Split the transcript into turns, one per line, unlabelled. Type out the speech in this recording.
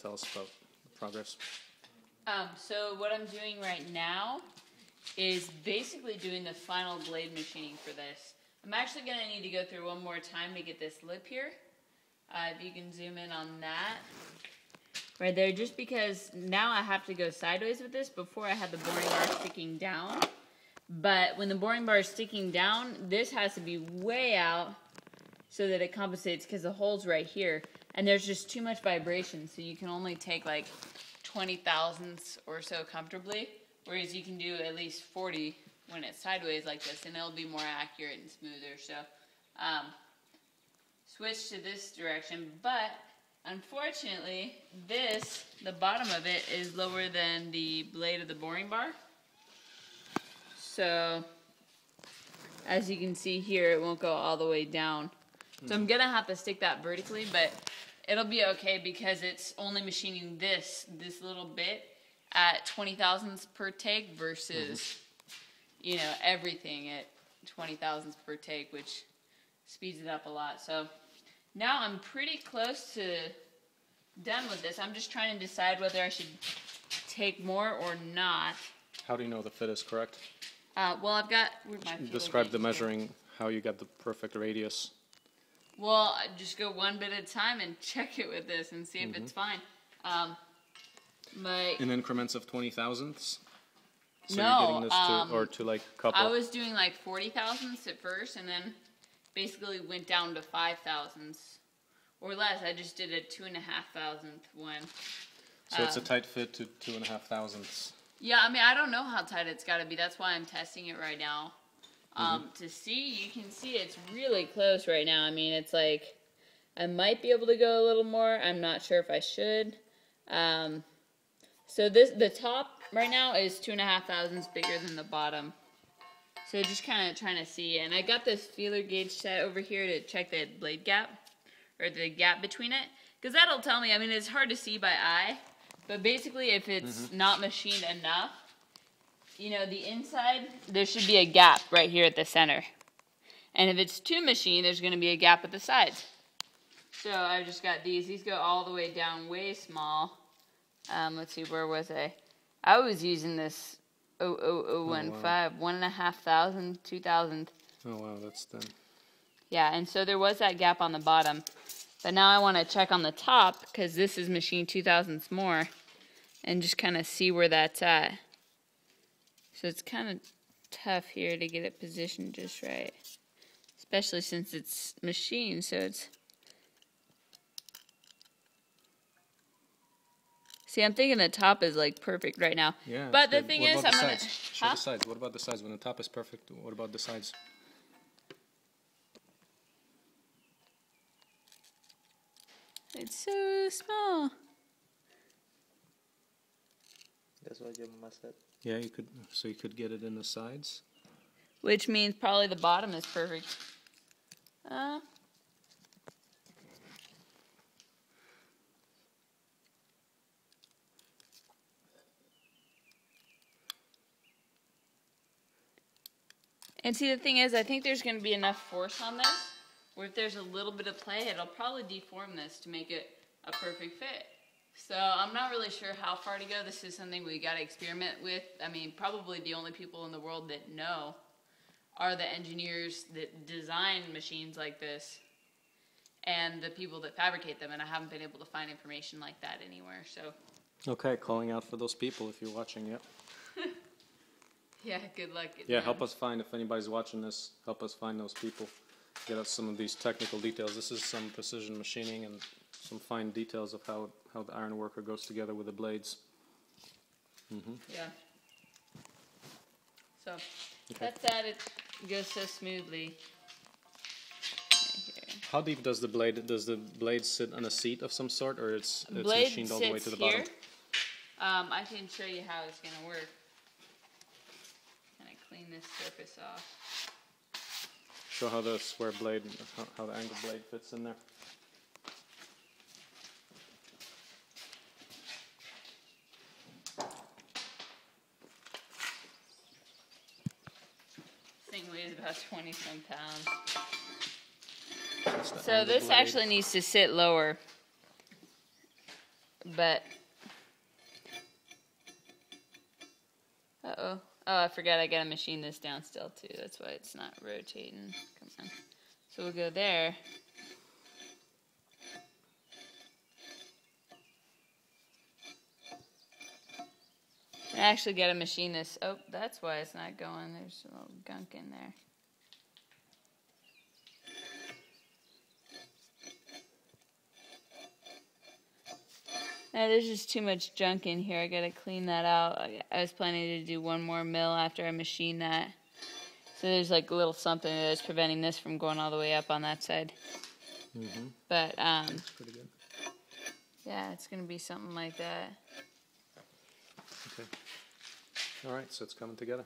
tell us about the progress.
So what I'm doing right now is basically doing the final blade machining for this. I'm actually going to need to go through one more time to get this lip here. If you can zoom in on that. Right there, just because now I have to go sideways with this. Before I had the boring bar sticking down. But when the boring bar is sticking down, this has to be way out so that it compensates because the hole's right here. And there's just too much vibration, so you can only take like 20 thousandths or so comfortably. Whereas you can do at least 40 when it's sideways like this, and it'll be more accurate and smoother. So switch to this direction, but unfortunately the bottom of it is lower than the blade of the boring bar. So as you can see here, it won't go all the way down. So I'm gonna have to stick that vertically, but it'll be okay because it's only machining this little bit at 20 thousandths per take versus, you know, everything at 20 thousandths per take, which speeds it up a lot. So now I'm pretty close to done with this. I'm just trying to decide whether I should take more or not.
How do you know the fit is correct?
Well, I've got...
Describe the measuring, how you got the perfect radius.
Well, I just go one bit at a time and check it with this and see if it's fine.
In increments of 20 thousandths? So
no,
you're getting this to like a couple?
I was doing like 40 thousandths at first, and then basically went down to 5 thousandths or less. I just did a 2.5 thousandth one.
So it's a tight fit to 2.5 thousandths.
Yeah, I mean, I don't know how tight it's got to be. That's why I'm testing it right now. To see, you can see it's really close right now. I mean, it's like, I might be able to go a little more. I'm not sure if I should. So the top right now is 2.5 thousandths bigger than the bottom. So just kind of trying to see. And I got this feeler gauge set over here to check the blade gap, or the gap between it. Because that'll tell me, I mean, it's hard to see by eye. But basically, if it's not machined enough, you know, the inside, there should be a gap right here at the center. And if it's too machined, there's going to be a gap at the sides. So I've just got these. These go all the way down way small. Let's see, where was I? I was using this 00015, 1.5 thousand, 2,000.
Oh, wow, that's thin.
Yeah, and so there was that gap on the bottom. But now I want to check on the top, because this is machined 2 thousandths more, and just kind of see where that's at. So it's kind of tough here to get it positioned just right, especially since it's machined, so it's... See, I'm thinking the top is like perfect right now.
Yeah.
But the thing is, I'm gonna...
Show the sides. What about the sides? When the top is perfect, what about the sides?
It's so small.
That's what your mama said.
Yeah, you could. So you could get it in the sides.
Which means probably the bottom is perfect. And see, the thing is, I think there's going to be enough force on this, where if there's a little bit of play, it'll probably deform this to make it a perfect fit. So I'm not really sure how far to go. This is something we got to experiment with. I mean, probably the only people in the world that know are the engineers that design machines like this and the people that fabricate them, and I haven't been able to find information like that anywhere. So.
Okay, calling out for those people if you're watching, yeah.
Yeah, good luck.
Yeah, help us find, if anybody's watching this, help us find those people. Get us some of these technical details. This is some precision machining and some fine details of how the iron worker goes together with the blades.
Yeah. So, that's that. It goes so smoothly. Right here.
How deep does the blade sit on a seat of some sort, or it's
Blade
machined all the way to the bottom?
I can show you how it's going to work. Clean this surface off.
Show how the square blade, how the angle blade fits in there.
This thing weighs about 20-some pounds. So this actually needs to sit lower. But oh, I forgot I gotta machine this down still too. That's why it's not rotating. Come on. So we'll go there. I actually gotta machine this. Oh, that's why it's not going. There's a little gunk in there. Now, there's just too much junk in here. I gotta clean that out. I was planning to do one more mill after I machine that. So there's like a little something that's preventing this from going all the way up on that side.
Mm-hmm.
But
That's pretty good.
yeah, it's gonna be something like that.
Okay. All right, so it's coming together.